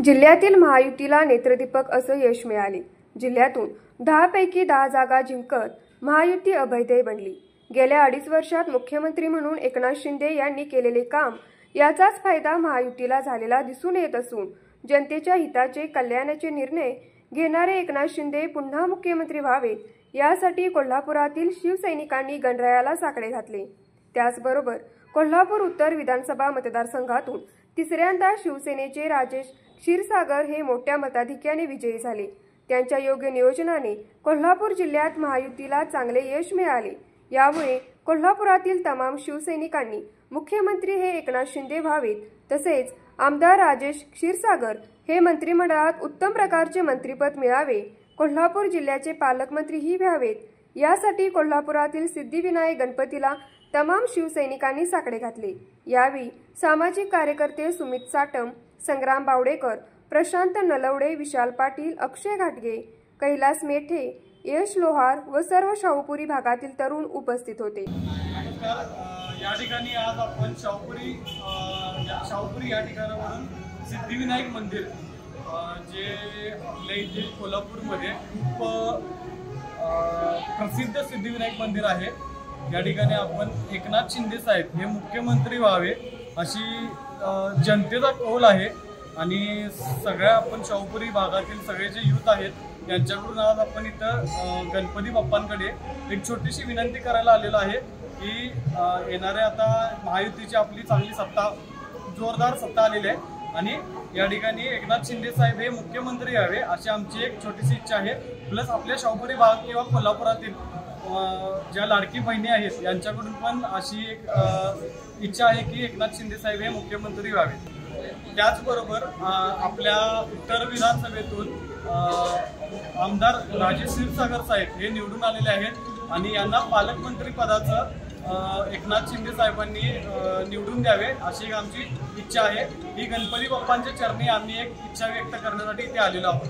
जिल्ह्यातील महायुतीला नेत्रदीपक असं यश मिळाले। जिल्ह्यातून 10 पैकी 10 जागा जिंकत महायुती अभयदेय बनली। गेल्या 2.5 वर्षात मुख्यमंत्री म्हणून एकनाथ शिंदे यांनी केलेले काम याचाच फायदा महायुतीला झालेला दिसून येत असून जनतेच्या हिताचे कल्याणाचे निर्णय घेणारे एकनाथ शिंदे पुन्हा मुख्यमंत्री व्हावेत यासाठी कोल्हापुरातील शिवसैनिकांनी गणरायाला साकडे घातले। त्याचबरोबर कोल्हापूर उत्तर विधानसभा मतदारसंघातून तिसऱ्यांदा शिवसेनेचे राजेश क्षीरसागर हे मोठ्या मताधिक्याने विजयी झाले। त्यांच्या योग्य नियोजनाने कोल्हापूर जिल्ह्यात महायुतीला चांगले यश मिळाले। यामुळे कोल्हापुरातील तमाम शिवसैनिकांनी मुख्यमंत्री हे एकनाथ शिंदे व्हावेत, तसेच आमदार राजेश क्षीरसागर हे मंत्रिमंडळात उत्तम प्रकारचे मंत्रिपद मिळावे, कोल्हापूर जिल्ह्याचे पालकमंत्रीही व्हावेत यासाठी कोल्हापुरातील सिद्धिविनायक गणपतीला तमाम शिवसैनिकांनी साकडे घातले। यावेळी सामाजिक कार्यकर्ते सुमित साटम, संग्राम बावडेकर, प्रशांत नलवडे, विशाल पाटील, अक्षय घाटगे, कैलास मेठे, यश लोहार व सर्व शाहूपुरी भागातील तरुण उपस्थित होते। या ठिकाणी आज आपण शाहूपुरी या ठिकाणावरून सिद्धिविनायक मंदिर जे आपल्या इथे कोल्हापूरमध्ये खूप प्रसिद्ध सिद्धिविनायक मंदिर आहे, या ठिकाणी आपण एकनाथ शिंदे साहेब हे मुख्यमंत्री व्हावे अशी जनतेचा कौल आहे। आणि सगळ्या आपण शाहूपुरी भागातील सगळे जे युथ आहेत यांच्याकडून आज आपण इथं गणपती बाप्पांकडे एक छोटीशी विनंती करायला आलेलो आहे की येणाऱ्या आता महायुतीची आपली चांगली सत्ता, जोरदार सत्ता आलेली आहे आणि या ठिकाणी एकनाथ शिंदे साहेब हे मुख्यमंत्री व्हावे अशी आमची एक छोटीशी इच्छा आहे। प्लस आपल्या शाहूपुरी भाग किंवा कोल्हापुरातील ज्या लाडकी बहिणी आहेत यांच्याकडून पण अशी एक इच्छा आहे की एकनाथ शिंदे साहेब हे मुख्यमंत्री व्हावे। त्याचबरोबर आपल्या उत्तर विधानसभेतून आमदार राजेश क्षीरसागर साहेब हे निवडून आलेले आहेत आणि यांना पालकमंत्री पदाचं एकनाथ शिंदे साहेबांनी निवडून द्यावे अशी आमची इच्छा आहे। ही गणपती बाप्पांच्या चरणी आम्ही एक इच्छा व्यक्त करण्यासाठी इथे आलेलो आहोत।